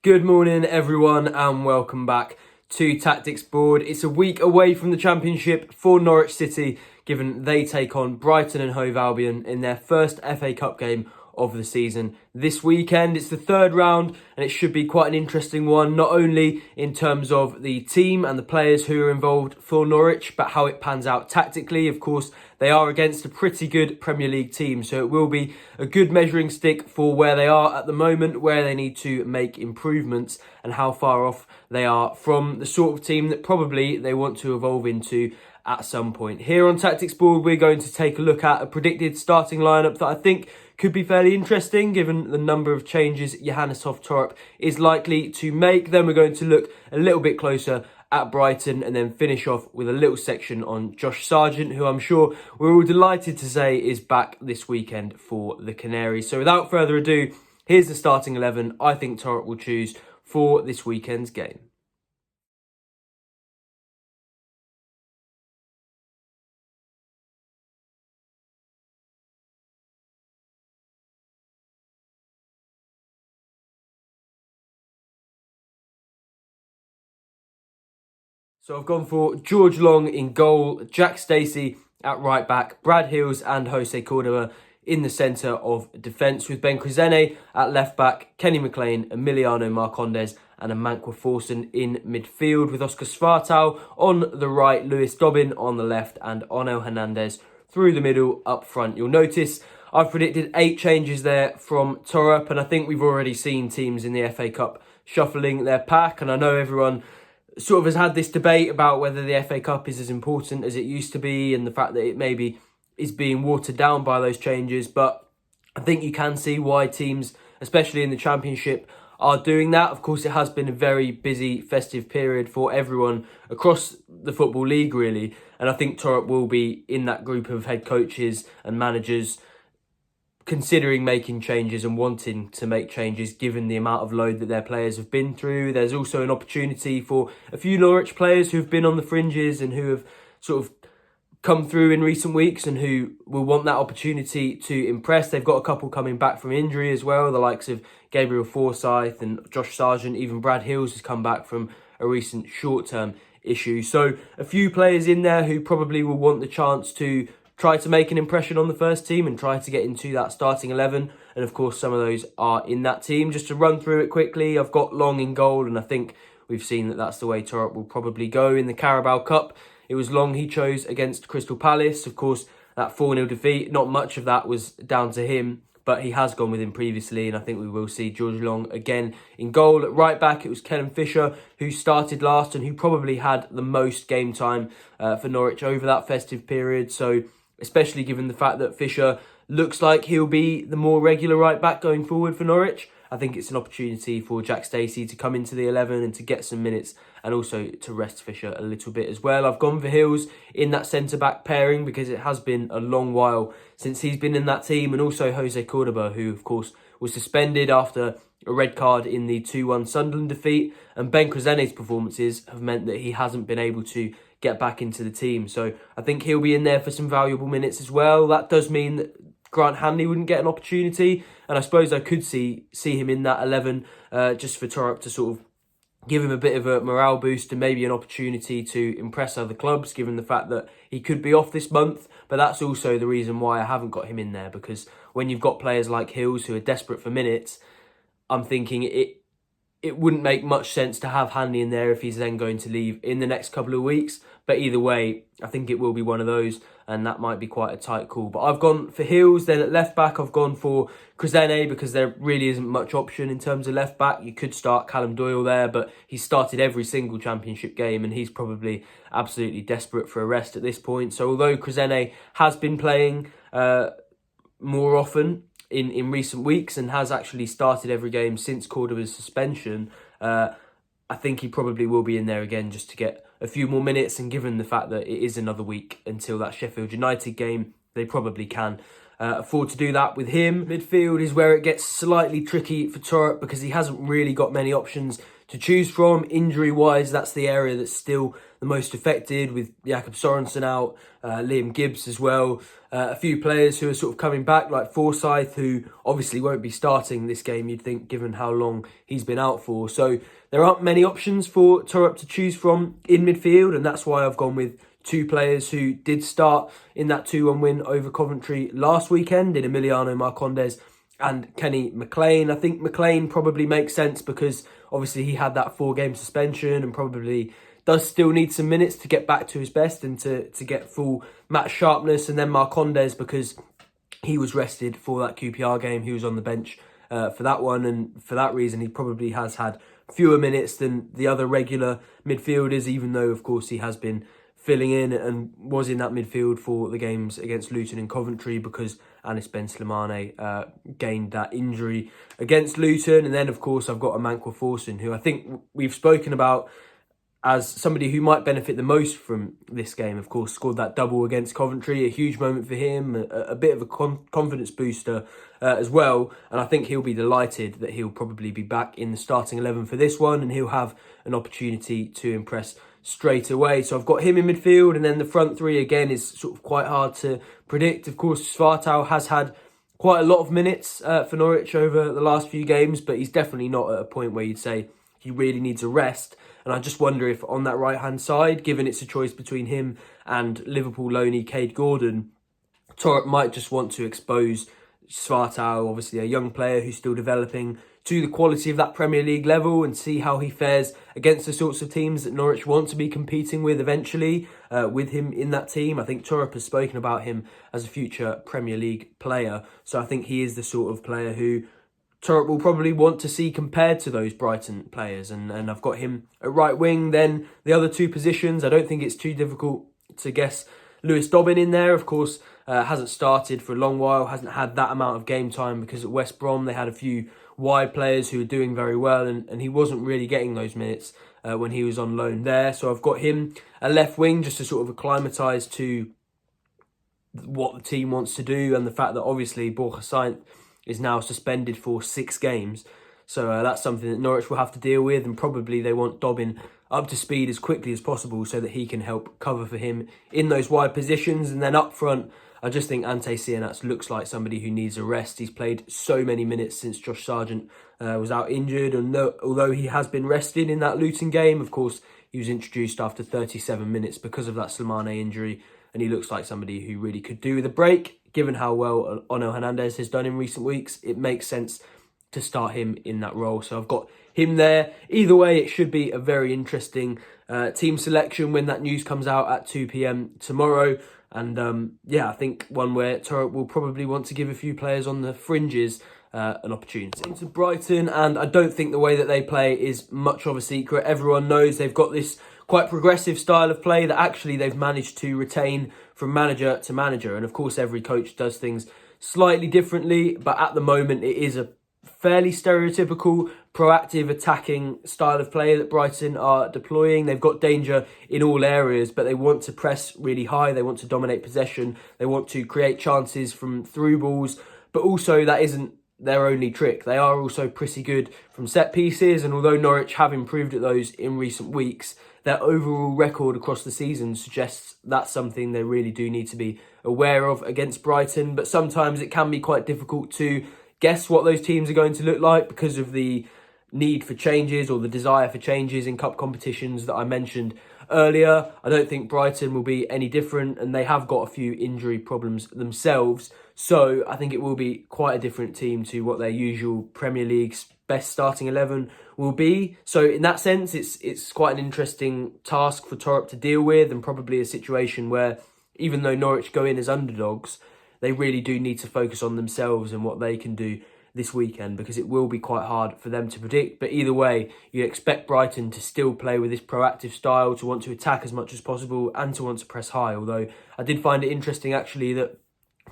Good morning, everyone, and welcome back to Tactics Board. It's a week away from the Championship for Norwich City, given they take on Brighton and Hove Albion in their first FA Cup game of the season this weekend. It's the third round, and it should be quite an interesting one, not only in terms of the team and the players who are involved for Norwich, but how it pans out tactically. Of course, they are against a pretty good Premier League team, so it will be a good measuring stick for where they are at the moment, where they need to make improvements, and how far off they are from the sort of team that probably they want to evolve into at some point. Here on Tactics Board, we're going to take a look at a predicted starting lineup that I think could be fairly interesting given the number of changes Johannes Thorup is likely to make. Then we're going to look a little bit closer at Brighton and then finish off with a little section on Josh Sargent, who I'm sure we're all delighted to say is back this weekend for the Canaries. So without further ado, here's the starting 11 I think Thorup will choose for this weekend's game. So I've gone for George Long in goal, Jack Stacey at right back, Brad Hills and Jose Cordova in the centre of defence, with Ben Crizene at left back, Kenny McLean, Emiliano Marcondes and Amankwa Forson in midfield, with Oscar Svartau on the right, Lewis Dobbin on the left and Onel Hernandez through the middle up front. You'll notice I've predicted 8 changes there from Thorup, and I think we've already seen teams in the FA Cup shuffling their pack, and I know everyone sort of has had this debate about whether the FA Cup is as important as it used to be and the fact that it maybe is being watered down by those changes. But I think you can see why teams, especially in the Championship, are doing that. Of course, it has been a very busy festive period for everyone across the Football League, really. And I think Thorup will be in that group of head coaches and managers considering making changes and wanting to make changes given the amount of load that their players have been through. There's also an opportunity for a few Norwich players who've been on the fringes and who have sort of come through in recent weeks and who will want that opportunity to impress. They've got a couple coming back from injury as well, the likes of Gabriel Forsyth and Josh Sargent. Even Brad Hills has come back from a recent short-term issue. So a few players in there who probably will want the chance to try to make an impression on the first team and try to get into that starting 11. And of course, some of those are in that team. Just to run through it quickly, I've got Long in goal, and I think we've seen that that's the way Thorup will probably go in the Carrow Cup. It was Long he chose against Crystal Palace. Of course, that 4-0 defeat, not much of that was down to him, but he has gone with him previously, and I think we will see George Long again in goal. At right back, it was Kellen Fisher, who started last and who probably had the most game time for Norwich over that festive period. So especially given the fact that Fisher looks like he'll be the more regular right back going forward for Norwich, I think it's an opportunity for Jack Stacey to come into the 11 and to get some minutes and also to rest Fisher a little bit as well. I've gone for Hills in that centre-back pairing because it has been a long while since he's been in that team, and also Jose Cordova, who of course was suspended after a red card in the 2-1 Sunderland defeat, and Ben Crizene's performances have meant that he hasn't been able to get back into the team. So I think he'll be in there for some valuable minutes as well. That does mean that Grant Hanley wouldn't get an opportunity, and I suppose I could see him in that 11 just for Thorup to sort of give him a bit of a morale boost and maybe an opportunity to impress other clubs, given the fact that he could be off this month. But that's also the reason why I haven't got him in there, because when you've got players like Hills who are desperate for minutes, I'm thinking it wouldn't make much sense to have Hanley in there if he's then going to leave in the next couple of weeks. But either way, I think it will be one of those, and that might be quite a tight call. But I've gone for Hills. Then at left back, I've gone for Crizene because there really isn't much option in terms of left back. You could start Callum Doyle there, but he's started every single Championship game and he's probably absolutely desperate for a rest at this point. So although Crizene has been playing more often in recent weeks and has actually started every game since Cordova's suspension, I think he probably will be in there again just to get a few more minutes, and given the fact that it is another week until that Sheffield United game, they probably can afford to do that with him. Midfield is where it gets slightly tricky for Thorup because he hasn't really got many options to choose from. Injury-wise, that's the area that's still the most affected, with Jakob Sorensen out, Liam Gibbs as well. A few players who are sort of coming back, like Forsyth, who obviously won't be starting this game, you'd think, given how long he's been out for. So there aren't many options for Thorup to choose from in midfield, and that's why I've gone with two players who did start in that 2-1 win over Coventry last weekend in Emiliano Marcondes and Kenny McLean. I think McLean probably makes sense because obviously he had that 4-game suspension and probably does still need some minutes to get back to his best and to get full match sharpness. And then Marcondes, because he was rested for that QPR game, he was on the bench for that one, and for that reason he probably has had fewer minutes than the other regular midfielders, even though of course he has been filling in and was in that midfield for the games against Luton and Coventry because Anis Ben Slimane gained that injury against Luton. And then of course I've got Amankwa Forson, who I think we've spoken about as somebody who might benefit the most from this game. Of course, scored that double against Coventry, a huge moment for him, a bit of a confidence booster as well. And I think he'll be delighted that he'll probably be back in the starting 11 for this one, and he'll have an opportunity to impress straight away. So I've got him in midfield, and then the front three again is sort of quite hard to predict. Of course, Svartau has had quite a lot of minutes for Norwich over the last few games, but he's definitely not at a point where you'd say he really needs a rest. And I just wonder if on that right-hand side, given it's a choice between him and Liverpool loanee Cade Gordon, Thorup might just want to expose Svartau, obviously a young player who's still developing, to the quality of that Premier League level and see how he fares against the sorts of teams that Norwich want to be competing with eventually, with him in that team. I think Thorup has spoken about him as a future Premier League player. So I think he is the sort of player who Thorup will probably want to see compared to those Brighton players. And I've got him at right wing. Then the other two positions, I don't think it's too difficult to guess Lewis Dobbin in there. Of course, hasn't started for a long while, hasn't had that amount of game time because at West Brom they had a few wide players who were doing very well, and he wasn't really getting those minutes when he was on loan there. So I've got him at left wing just to sort of acclimatise to what the team wants to do, and the fact that obviously Borja Sainz is now suspended for 6 games. So that's something that Norwich will have to deal with, and probably they want Dobbin up to speed as quickly as possible so that he can help cover for him in those wide positions. And then up front, I just think Ante Cianats looks like somebody who needs a rest. He's played so many minutes since Josh Sargent was out injured, and although he has been rested in that Luton game, of course, he was introduced after 37 minutes because of that Slimane injury, and he looks like somebody who really could do with a break. Given how well Ono Hernandez has done in recent weeks, it makes sense to start him in that role. So I've got him there. Either way, it should be a very interesting team selection when that news comes out at 2 p.m. tomorrow. And yeah, I think one where Thorup will probably want to give a few players on the fringes an opportunity. Into Brighton, and I don't think the way that they play is much of a secret. Everyone knows they've got this quite progressive style of play that actually they've managed to retain from manager to manager. And of course, every coach does things slightly differently, but at the moment it is a fairly stereotypical, proactive, attacking style of play that Brighton are deploying. They've got danger in all areas, but they want to press really high. They want to dominate possession. They want to create chances from through balls, but also that isn't their only trick. They are also pretty good from set pieces, and although Norwich have improved at those in recent weeks, their overall record across the season suggests that's something they really do need to be aware of against Brighton. But sometimes it can be quite difficult to guess what those teams are going to look like because of the need for changes or the desire for changes in cup competitions that I mentioned earlier. I don't think Brighton will be any different, and they have got a few injury problems themselves. So I think it will be quite a different team to what their usual Premier League's best starting 11 will be. So in that sense, it's quite an interesting task for Thorup to deal with, and probably a situation where even though Norwich go in as underdogs, they really do need to focus on themselves and what they can do this weekend, because it will be quite hard for them to predict. But either way, you expect Brighton to still play with this proactive style, to want to attack as much as possible and to want to press high. Although I did find it interesting actually that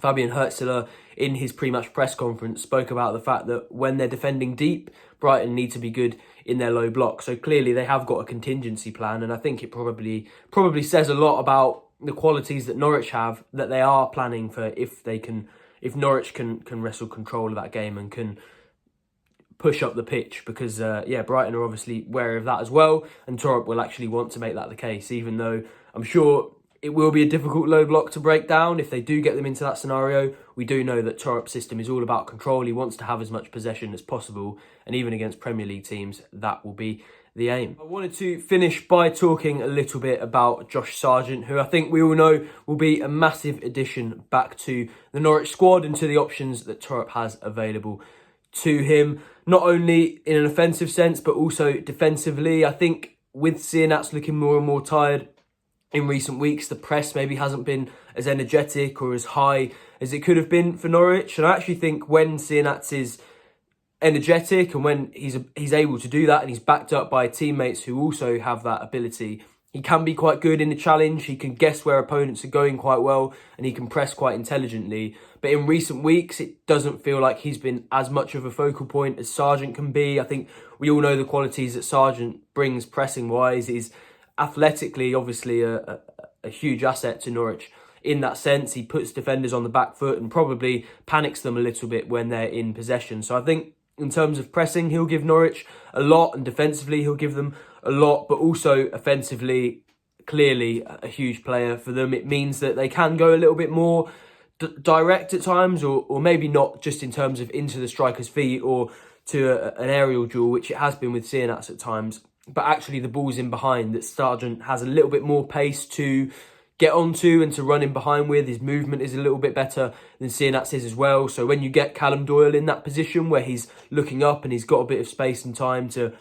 Fabian Hurtzler in his pre-match press conference spoke about the fact that when they're defending deep, Brighton need to be good in their low block. So clearly they have got a contingency plan, and I think it probably says a lot about the qualities that Norwich have, that they are planning for if Norwich can wrestle control of that game and can push up the pitch, because Brighton are obviously wary of that as well, and Thorup will actually want to make that the case, even though I'm sure It will be a difficult low block to break down if they do get them into that scenario. We do know that Thorup's system is all about control. He wants to have as much possession as possible, and even against Premier League teams, that will be the aim. I wanted to finish by talking a little bit about Josh Sargent, who I think we all know will be a massive addition back to the Norwich squad and to the options that Thorup has available to him, not only in an offensive sense, but also defensively. I think with Seaman looking more and more tired in recent weeks, the press maybe hasn't been as energetic or as high as it could have been for Norwich. And I actually think when Seaman is energetic and when he's able to do that and he's backed up by teammates who also have that ability, he can be quite good in the challenge. He can guess where opponents are going quite well and he can press quite intelligently. But in recent weeks, it doesn't feel like he's been as much of a focal point as Sargent can be. I think we all know the qualities that Sargent brings pressing-wise. He's athletically, obviously, a huge asset to Norwich. In that sense, he puts defenders on the back foot and probably panics them a little bit when they're in possession. So I think in terms of pressing, he'll give Norwich a lot, and defensively, he'll give them a lot, but also offensively, clearly a huge player for them. It means that they can go a little bit more direct at times, or maybe not just in terms of into the striker's feet or to an aerial duel, which it has been with Seaman at times, but actually the ball's in behind that Sargent has a little bit more pace to get onto and to run in behind with. His movement is a little bit better than Seaman's is as well. So when you get Callum Doyle in that position where he's looking up and he's got a bit of space and time to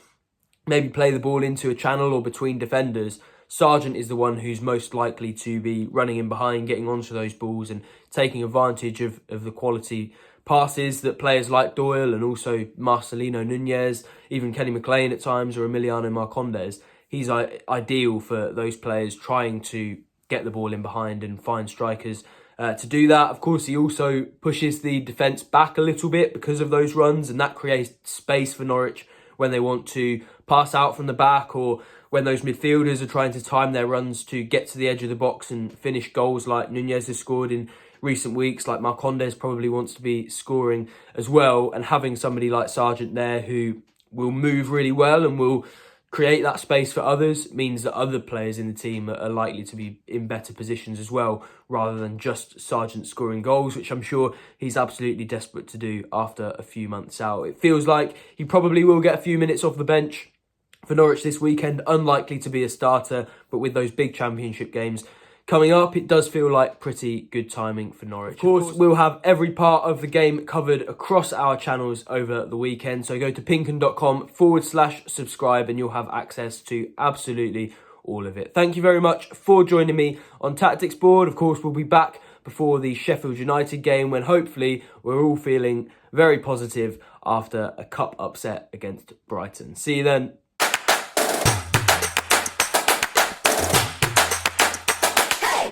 maybe play the ball into a channel or between defenders, Sargent is the one who's most likely to be running in behind, getting onto those balls and taking advantage of the quality passes that players like Doyle and also Marcelino Nunez, even Kenny McLean at times, or Emiliano Marcondes. He's ideal for those players trying to get the ball in behind and find strikers to do that. Of course, he also pushes the defence back a little bit because of those runs, and that creates space for Norwich when they want to pass out from the back, or when those midfielders are trying to time their runs to get to the edge of the box and finish goals like Nunez has scored in recent weeks, like Marcondes probably wants to be scoring as well. And having somebody like Sargent there who will move really well and will create that space for others means that other players in the team are likely to be in better positions as well, rather than just Sargent scoring goals, which I'm sure he's absolutely desperate to do after a few months out. It feels like he probably will get a few minutes off the bench for Norwich this weekend, unlikely to be a starter, but with those big championship games coming up, it does feel like pretty good timing for Norwich. Of course, we'll have every part of the game covered across our channels over the weekend. So go to pinkun.com/subscribe and you'll have access to absolutely all of it. Thank you very much for joining me on Tactics Board. Of course, we'll be back before the Sheffield United game when hopefully we're all feeling very positive after a cup upset against Brighton. See you then.